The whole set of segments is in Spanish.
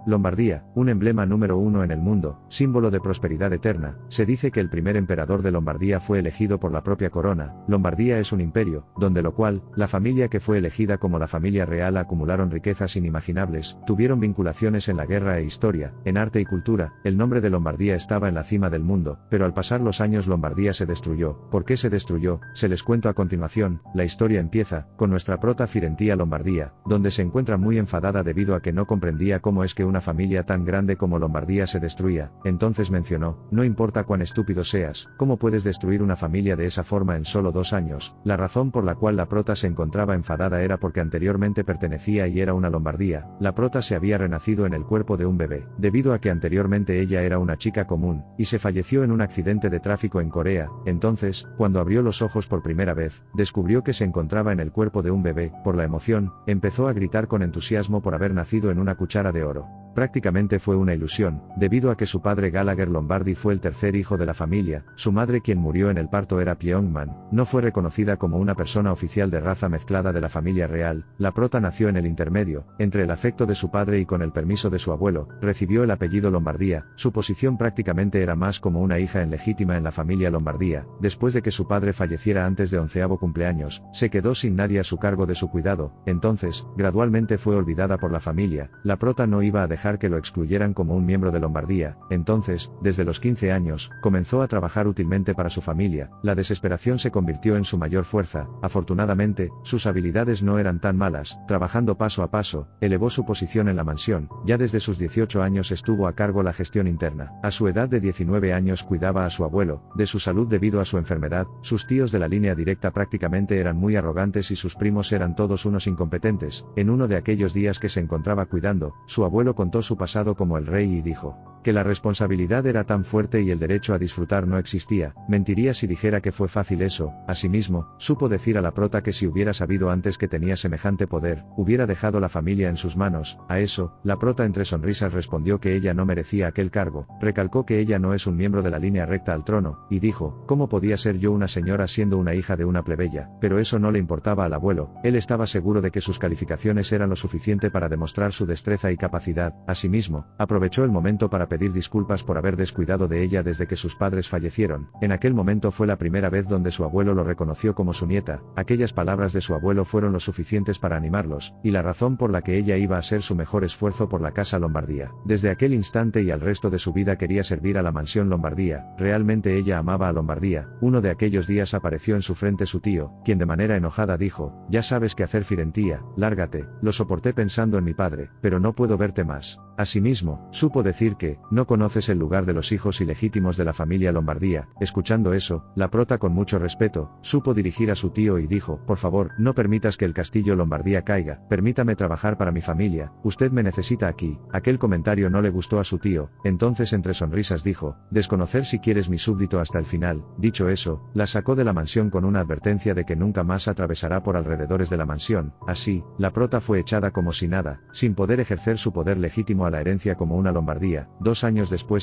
Lombardía, un emblema número 1 en el mundo, símbolo de prosperidad eterna. Se dice que el primer emperador de Lombardía fue elegido por la propia corona. Lombardía es un imperio, donde lo cual, la familia que fue elegida como la familia real acumularon riquezas inimaginables, tuvieron vinculaciones en la guerra e historia, en arte y cultura. El nombre de Lombardía estaba en la cima del mundo, pero al pasar los años Lombardía se destruyó. ¿Por qué se destruyó? Se les cuento a continuación. La historia empieza, con nuestra prota Firentía Lombardía, donde se encuentra muy enfadada debido a que no comprendía cómo es que una familia tan grande como Lombardía se destruía. Entonces mencionó, no importa cuán estúpido seas, ¿cómo puedes destruir una familia de esa forma en solo 2 años? La razón por la cual la prota se encontraba enfadada era porque anteriormente pertenecía y era una Lombardía. La prota se había renacido en el cuerpo de un bebé, debido a que anteriormente ella era una chica común, y se falleció en un accidente de tráfico en Corea. Entonces, cuando abrió los ojos por primera vez, descubrió que se encontraba en el cuerpo de un bebé. Por la emoción, empezó a gritar con entusiasmo por haber nacido en una cuchara de oro. Prácticamente fue una ilusión, debido a que su padre Gallagher Lombardi fue el tercer hijo de la familia. Su madre, quien murió en el parto, era Pyongman. No fue reconocida como una persona oficial de raza mezclada de la familia real. La prota nació en el intermedio, entre el afecto de su padre y con el permiso de su abuelo, recibió el apellido Lombardía. Su posición prácticamente era más como una hija legítima en la familia Lombardía. Después de que su padre falleciera antes de 11º cumpleaños, se quedó sin nadie a su cargo de su cuidado. Entonces, gradualmente fue olvidada por la familia. La prota no iba a dejar que lo excluyeran como un miembro de Lombardía. Entonces, desde los 15 años, comenzó a trabajar útilmente para su familia. La desesperación se convirtió en su mayor fuerza. Afortunadamente, sus habilidades no eran tan malas. Trabajando paso a paso, elevó su posición en la mansión. Ya desde sus 18 años estuvo a cargo la gestión interna. A su edad de 19 años cuidaba a su abuelo, de su salud debido a su enfermedad. Sus tíos de la línea directa prácticamente eran muy arrogantes y sus primos eran todos unos incompetentes. En uno de aquellos días que se encontraba cuidando, su abuelo contó su pasado como el rey y dijo que la responsabilidad era tan fuerte y el derecho a disfrutar no existía. Mentiría si dijera que fue fácil eso. Asimismo, supo decir a la prota que si hubiera sabido antes que tenía semejante poder, hubiera dejado la familia en sus manos. A eso, la prota entre sonrisas respondió que ella no merecía aquel cargo. Recalcó que ella no es un miembro de la línea recta al trono, y dijo, ¿cómo podía ser yo una señora siendo una hija de una plebeya? Pero eso no le importaba al abuelo. Él estaba seguro de que sus calificaciones eran lo suficiente para demostrar su destreza y capacidad. Asimismo, aprovechó el momento para pedir disculpas por haber descuidado de ella desde que sus padres fallecieron. En aquel momento fue la primera vez donde su abuelo lo reconoció como su nieta. Aquellas palabras de su abuelo fueron lo suficientes para animarlos, y la razón por la que ella iba a hacer su mejor esfuerzo por la casa Lombardía. Desde aquel instante y al resto de su vida quería servir a la mansión Lombardía. Realmente ella amaba a Lombardía. Uno de aquellos días apareció en su frente su tío, quien de manera enojada dijo, ya sabes qué hacer, Firentía, lárgate. Lo soporté pensando en mi padre, pero no puedo verte más. Asimismo, supo decir que, no conoces el lugar de los hijos ilegítimos de la familia Lombardía. Escuchando eso, la prota con mucho respeto, supo dirigir a su tío y dijo, por favor, no permitas que el castillo Lombardía caiga, permítame trabajar para mi familia, usted me necesita aquí. Aquel comentario no le gustó a su tío, entonces entre sonrisas dijo, desconocer si quieres mi súbdito hasta el final. Dicho eso, la sacó de la mansión con una advertencia de que nunca más atravesará por alrededores de la mansión. Así, la prota fue echada como si nada, sin poder ejercer su poder legítimo a la herencia como una Lombardía. 2 años después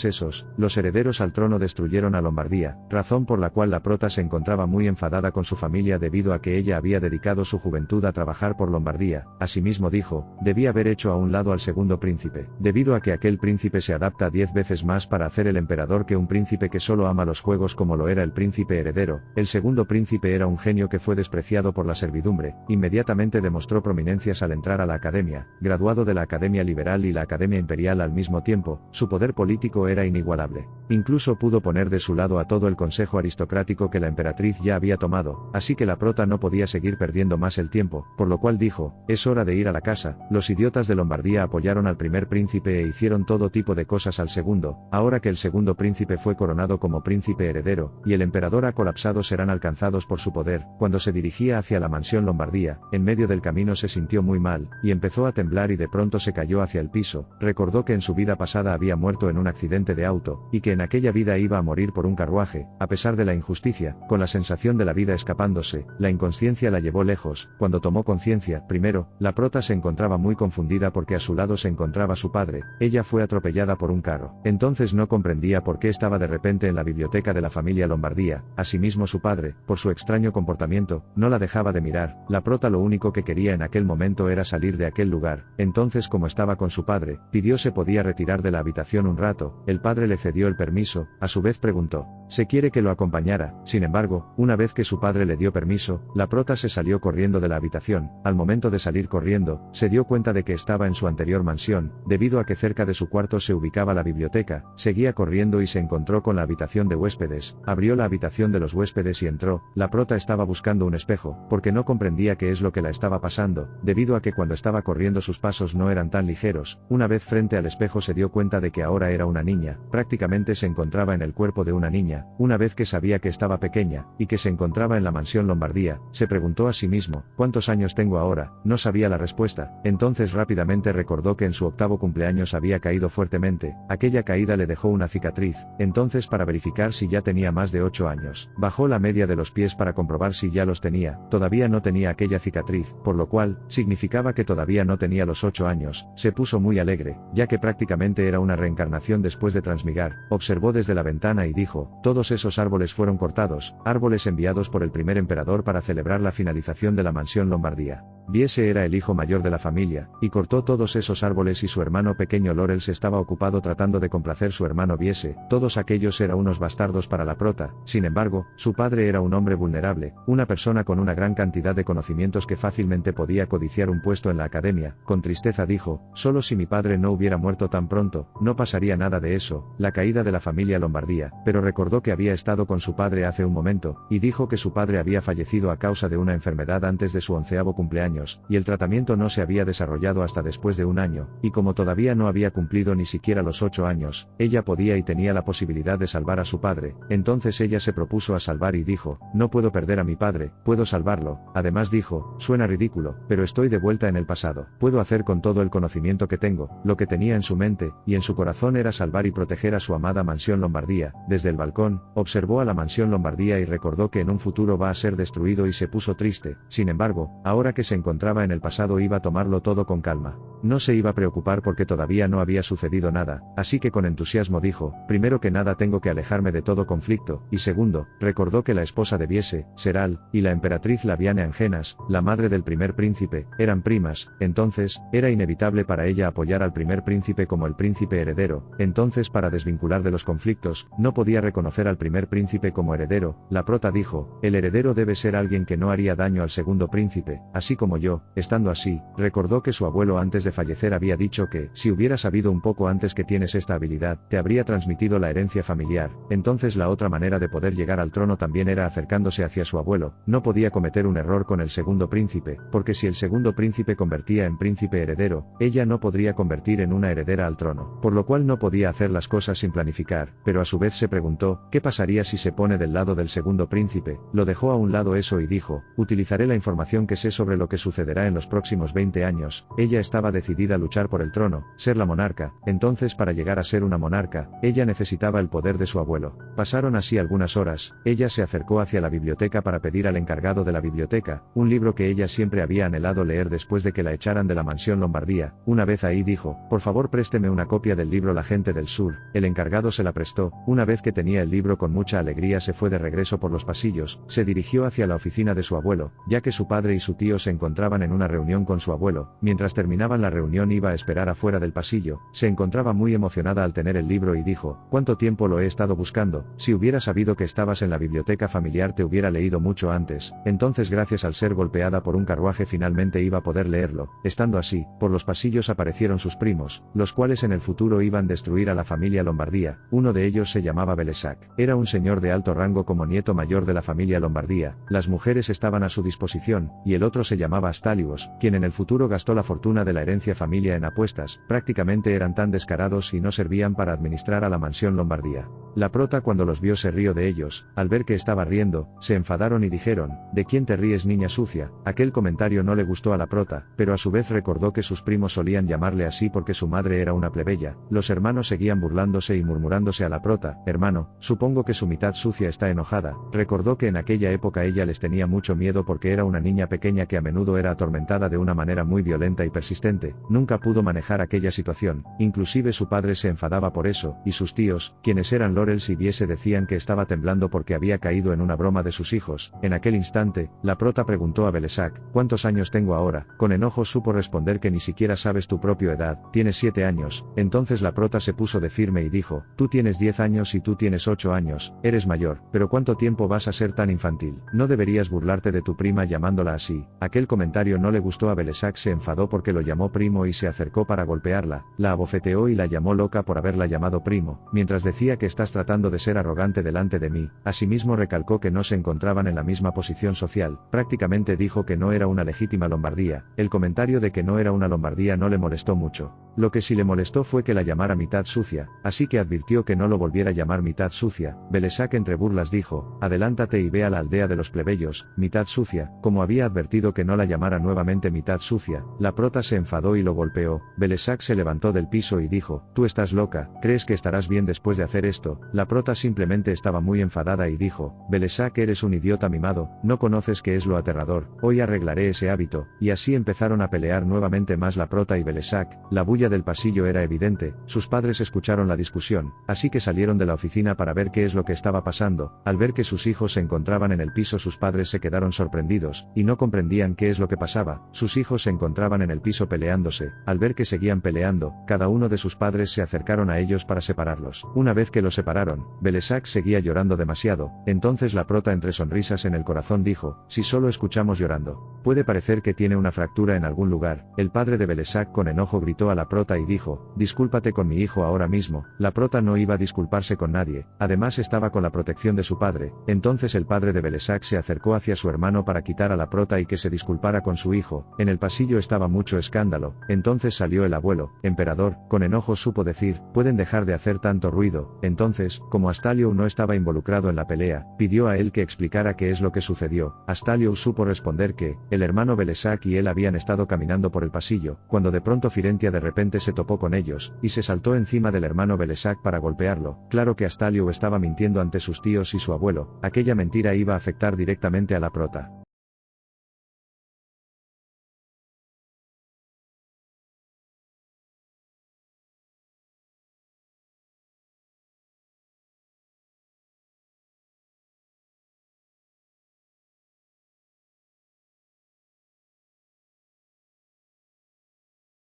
los herederos al trono destruyeron a Lombardía, razón por la cual la prota se encontraba muy enfadada con su familia debido a que ella había dedicado su juventud a trabajar por Lombardía. Asimismo dijo, debía haber hecho a un lado al segundo príncipe, debido a que aquel príncipe se adapta 10 veces más para hacer el emperador que un príncipe que solo ama los juegos como lo era el príncipe heredero. El segundo príncipe era un genio que fue despreciado por la servidumbre. Inmediatamente demostró prominencias al entrar a la academia, graduado de la Academia Liberal y la Academia Imperial al mismo tiempo. Su poder político era inigualable. Incluso pudo poner de su lado a todo el consejo aristocrático que la emperatriz ya había tomado, así que la prota no podía seguir perdiendo más el tiempo, por lo cual dijo, es hora de ir a la casa. Los idiotas de Lombardía apoyaron al primer príncipe e hicieron todo tipo de cosas al segundo. Ahora que el segundo príncipe fue coronado como príncipe heredero, y el emperador ha colapsado, serán alcanzados por su poder. Cuando se dirigía hacia la mansión Lombardía, en medio del camino se sintió muy mal, y empezó a temblar y de pronto se cayó hacia el piso. Recordó que en su vida pasada había muerto muerto en un accidente de auto, y que en aquella vida iba a morir por un carruaje, a pesar de la injusticia, con la sensación de la vida escapándose, la inconsciencia la llevó lejos. Cuando tomó conciencia, primero, la prota se encontraba muy confundida porque a su lado se encontraba su padre. Ella fue atropellada por un carro. Entonces no comprendía por qué estaba de repente en la biblioteca de la familia Lombardía. Asimismo su padre, por su extraño comportamiento, no la dejaba de mirar. La prota lo único que quería en aquel momento era salir de aquel lugar. Entonces, como estaba con su padre, pidió se podía retirar de la habitación un rato. El padre le cedió el permiso, a su vez preguntó, ¿se quiere que lo acompañara? Sin embargo, una vez que su padre le dio permiso, la prota se salió corriendo de la habitación. Al momento de salir corriendo, se dio cuenta de que estaba en su anterior mansión, debido a que cerca de su cuarto se ubicaba la biblioteca. Seguía corriendo y se encontró con la habitación de huéspedes. Abrió la habitación de los huéspedes y entró. La prota estaba buscando un espejo, porque no comprendía qué es lo que la estaba pasando, debido a que cuando estaba corriendo sus pasos no eran tan ligeros. Una vez frente al espejo se dio cuenta de que ahora era una niña, prácticamente se encontraba en el cuerpo de una niña. Una vez que sabía que estaba pequeña, y que se encontraba en la mansión Lombardía, se preguntó a sí mismo, ¿cuántos años tengo ahora? No sabía la respuesta. Entonces rápidamente recordó que en su 8º cumpleaños había caído fuertemente. Aquella caída le dejó una cicatriz. Entonces, para verificar si ya tenía más de 8 años, bajó la media de los pies para comprobar si ya los tenía. Todavía no tenía aquella cicatriz, por lo cual, significaba que todavía no tenía los 8 años. Se puso muy alegre, ya que prácticamente era una reencarnación después de transmigrar. Observó desde la ventana y dijo, todos esos árboles fueron cortados, árboles enviados por el primer emperador para celebrar la finalización de la mansión Lombardía. Viese era el hijo mayor de la familia, y cortó todos esos árboles y su hermano pequeño Laurel se estaba ocupado tratando de complacer su hermano Viese. Todos aquellos eran unos bastardos para la prota. Sin embargo, su padre era un hombre vulnerable, una persona con una gran cantidad de conocimientos que fácilmente podía codiciar un puesto en la academia. Con tristeza dijo, solo si mi padre no hubiera muerto tan pronto, no pasaría nada de eso, la caída de la familia Lombardía. Pero recordó que había estado con su padre hace un momento, y dijo que su padre había fallecido a causa de una enfermedad antes de su 11º cumpleaños, y el tratamiento no se había desarrollado hasta después de un año, y como todavía no había cumplido ni siquiera los 8 años, ella podía y tenía la posibilidad de salvar a su padre. Entonces ella se propuso a salvar y dijo, no puedo perder a mi padre, puedo salvarlo. Además dijo, suena ridículo, pero estoy de vuelta en el pasado, puedo hacer con todo el conocimiento que tengo. Lo que tenía en su mente, y en su corazón era salvar y proteger a su amada mansión Lombardía. Desde el balcón, observó a la mansión Lombardía y recordó que en un futuro va a ser destruido y se puso triste. Sin embargo, ahora que se encontraba en el pasado iba a tomarlo todo con calma. No se iba a preocupar porque todavía no había sucedido nada, así que con entusiasmo dijo, primero que nada tengo que alejarme de todo conflicto, y segundo, recordó que la esposa de Viese, Seral, y la emperatriz Laviane Angenas, la madre del primer príncipe, eran primas. Entonces, era inevitable para ella apoyar al primer príncipe como el príncipe heredero. Entonces, para desvincular de los conflictos, no podía reconocer al primer príncipe como heredero. La prota dijo, el heredero debe ser alguien que no haría daño al segundo príncipe, así como yo. Estando así, recordó que su abuelo antes de fallecer había dicho que, si hubiera sabido un poco antes que tienes esta habilidad, te habría transmitido la herencia familiar. Entonces la otra manera de poder llegar al trono también era acercándose hacia su abuelo. No podía cometer un error con el segundo príncipe, porque si el segundo príncipe convertía en príncipe heredero, ella no podría convertir en una heredera al trono, por lo cual no podía hacer las cosas sin planificar. Pero a su vez se preguntó, ¿qué pasaría si se pone del lado del segundo príncipe? Lo dejó a un lado eso y dijo, utilizaré la información que sé sobre lo que sucederá en los próximos 20 años. Ella estaba decidida a luchar por el trono, ser la monarca. Entonces, para llegar a ser una monarca, ella necesitaba el poder de su abuelo. Pasaron así algunas horas. Ella se acercó hacia la biblioteca para pedir al encargado de la biblioteca un libro que ella siempre había anhelado leer después de que la echaran de la mansión Lombardía. Una vez ahí dijo, por favor présteme una copia del libro La gente del sur. El encargado se la prestó. Una vez que tenía el libro, con mucha alegría se fue de regreso por los pasillos. Se dirigió hacia la oficina de su abuelo, ya que su padre y su tío se encontraban en una reunión con su abuelo. Mientras terminaban la reunión iba a esperar afuera del pasillo. Se encontraba muy emocionada al tener el libro y dijo, ¿cuánto tiempo lo he estado buscando? Si hubiera sabido que estabas en la biblioteca familiar te hubiera leído mucho antes. Entonces, gracias al ser golpeada por un carruaje, finalmente iba a poder leerlo. Estando así, por los pasillos aparecieron sus primos, los cuales en el futuro iban a destruir a la familia Lombardía. Uno de ellos se llamaba Belesac. Era un señor de alto rango como nieto mayor de la familia Lombardía. Las mujeres estaban a su disposición, y el otro se llamaba Astalios, quien en el futuro gastó la fortuna de la herencia familia en apuestas. Prácticamente eran tan descarados y no servían para administrar a la mansión Lombardía. La prota, cuando los vio, se rió de ellos. Al ver que estaba riendo, se enfadaron y dijeron, ¿de quién te ríes, niña sucia? Aquel comentario no le gustó a la prota, pero a su vez recordó que sus primos solían llamarle así porque su madre era una plebeya. Los hermanos seguían burlándose y murmurándose a la prota: hermano, supongo que su mitad sucia está enojada. Recordó que en aquella época ella les tenía mucho miedo porque era una niña pequeña que a menudo era atormentada de una manera muy violenta y persistente. Nunca pudo manejar aquella situación, inclusive su padre se enfadaba por eso, y sus tíos, quienes eran Laurels y Viese, decían que estaba temblando porque había caído en una broma de sus hijos. En aquel instante, la prota preguntó a Belesac: ¿cuántos años tengo ahora? Con enojo supo responder que ni siquiera sabes tu propia edad. Tienes 7 años. Entonces la prota se puso de firme y dijo: tú tienes 10 años y tú tienes 8 años, eres mayor, pero ¿cuánto tiempo vas a ser tan infantil? No deberías burlarte de tu prima llamándola así. Aquel comentario no le gustó a Belesac, se enfadó porque lo llamó primo y se acercó para golpearla, la abofeteó y la llamó loca por haberla llamado primo, mientras decía que estás tratando de ser arrogante delante de mí. Asimismo recalcó que no se encontraban en la misma posición social, prácticamente dijo que no era una legítima Lombardía. El comentario de que no era una Lombardía no le molestó mucho. Lo que sí le molestó fue que la llamara mitad sucia, así que advirtió que no lo volviera a llamar mitad sucia. Belesac entre burlas dijo: adelántate y ve a la aldea de los plebeyos, mitad sucia. Como había advertido que no la llamara nuevamente mitad sucia, la prota se enfadó y lo golpeó. Belesac se levantó del piso y dijo: tú estás loca, ¿crees que estarás bien después de hacer esto? La prota simplemente estaba muy enfadada y dijo: Belesac, eres un idiota mimado, no conoces qué es lo aterrador, hoy arreglaré ese hábito. Y así empezaron a pelear nuevamente más la prota y Belesac. La bulla del pasillo era evidente, sus padres escucharon la discusión, así que salieron de la oficina para ver qué es lo que estaba pasando. Al ver que sus hijos se encontraban en el piso, sus padres se quedaron sorprendidos, y no comprendían qué es lo que pasaba. Sus hijos se encontraban en el piso peleándose. Al ver que seguían peleando, cada uno de sus padres se acercaron a ellos para separarlos. Una vez que los separaron, Belesac seguía llorando demasiado. Entonces la prota, entre sonrisas en el corazón, dijo: si solo escuchamos llorando, puede parecer que tiene una fractura en algún lugar. El padre de Belesac con enojo gritó a la prota y dijo: discúlpate con mi hijo ahora mismo. La prota no iba a disculparse con nadie, además estaba con la protección de su padre. Entonces el padre de Belesac se acercó hacia su hermano para quitar a la prota y que se disculpara con su hijo. En el pasillo estaba mucho escándalo. Entonces salió el abuelo, emperador, con enojo supo decir: pueden dejar de hacer tanto ruido. Entonces, como Astaliou no estaba involucrado en la pelea, pidió a él que explicara qué es lo que sucedió. Astaliou supo responder que el hermano Belesac y él habían estado caminando por el pasillo, cuando de pronto Firentia de repente se topó con ellos, y se saltó encima del hermano Belesac para golpearlo. Claro que Astaliou estaba mintiendo ante sus tíos y su abuelo, aquella mentira iba a afectar directamente a la prota.